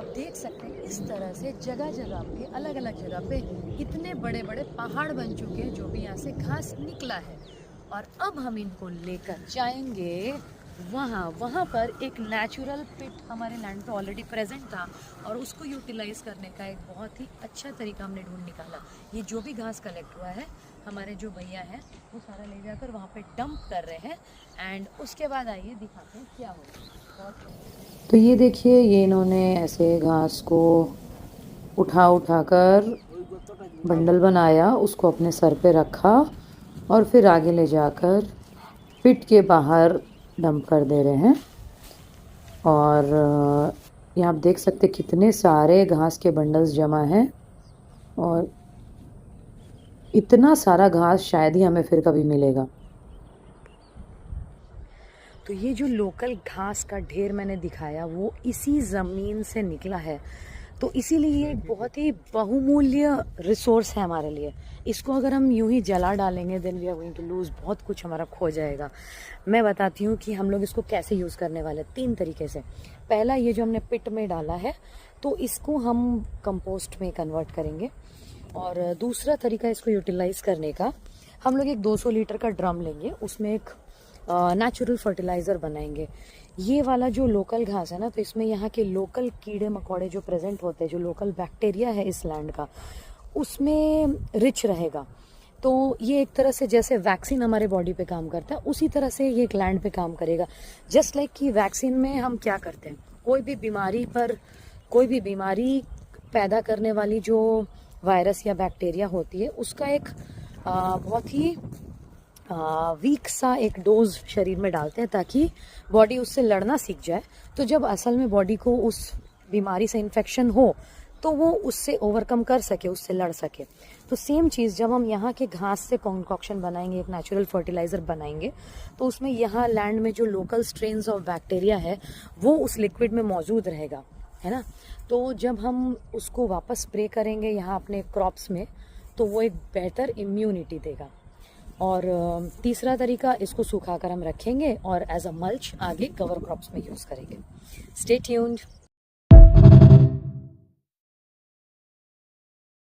आप देख सकते हैं इस तरह से जगह जगह पे, अलग अलग जगह पे इतने बड़े बड़े पहाड़ बन चुके हैं जो भी यहाँ से घास निकला है। और अब हम इनको लेकर जाएंगे वहाँ वहाँ पर एक नेचुरल पिट हमारे लैंड पे ऑलरेडी प्रेजेंट था और उसको यूटिलाइज करने का एक बहुत ही अच्छा तरीका हमने ढूंढ निकाला। ये जो भी घास कलेक्ट हुआ है हमारे जो भैया हैं वो सारा ले जाकर वहाँ पे डंप कर रहे हैं एंड उसके बाद आइए दिखाते हैं क्या होगा। तो ये देखिए, ये इन्होंने ऐसे घास को उठा कर बंडल बनाया, उसको अपने सर पे रखा और फिर आगे ले जाकर पिट के बाहर डंप कर दे रहे हैं। और यहाँ आप देख सकते कितने सारे घास के बंडल्स जमा हैं और इतना सारा घास शायद ही हमें फिर कभी मिलेगा। तो ये जो लोकल घास का ढेर मैंने दिखाया वो इसी ज़मीन से निकला है, तो इसीलिए ये एक बहुत ही बहुमूल्य रिसोर्स है हमारे लिए। इसको अगर हम यूं ही जला डालेंगे then we are going to lose, बहुत कुछ हमारा खो जाएगा। मैं बताती हूँ कि हम लोग इसको कैसे यूज़ करने वाले, 3 तरीके से। पहला, ये जो हमने पिट में डाला है तो इसको हम कंपोस्ट में कन्वर्ट करेंगे। और दूसरा तरीका इसको यूटिलाइज़ करने का, हम लोग एक 200 लीटर का ड्रम लेंगे, उसमें एक नेचुरल फर्टिलाइज़र बनाएंगे। ये वाला जो लोकल घास है ना, तो इसमें यहाँ के लोकल कीड़े मकोड़े जो प्रेजेंट होते हैं, जो लोकल बैक्टीरिया है इस लैंड का, उसमें रिच रहेगा। तो ये एक तरह से जैसे वैक्सीन हमारे बॉडी पे काम करता है, उसी तरह से ये एक लैंड पे काम करेगा। जस्ट लाइक कि वैक्सीन में हम क्या करते हैं, कोई भी बीमारी पैदा करने वाली जो वायरस या बैक्टीरिया होती है उसका एक बहुत ही वीक सा एक डोज शरीर में डालते हैं ताकि बॉडी उससे लड़ना सीख जाए। तो जब असल में बॉडी को उस बीमारी से इन्फेक्शन हो तो वो उससे ओवरकम कर सके, उससे लड़ सके। तो सेम चीज़ जब हम यहाँ के घास से कॉन्कॉक्शन बनाएंगे, एक नेचुरल फर्टिलाइज़र बनाएंगे, तो उसमें यहाँ लैंड में जो लोकल स्ट्रेन्स ऑफ बैक्टीरिया है वो उस लिक्विड में मौजूद रहेगा, है ना। तो जब हम उसको वापस स्प्रे करेंगे यहाँ अपने क्रॉप्स में तो वो एक बेहतर इम्यूनिटी देगा। और तीसरा तरीका, इसको सुखा कर हम रखेंगे और एज अ मल्च आगे कवर क्रॉप्स में यूज़ करेंगे। Stay tuned.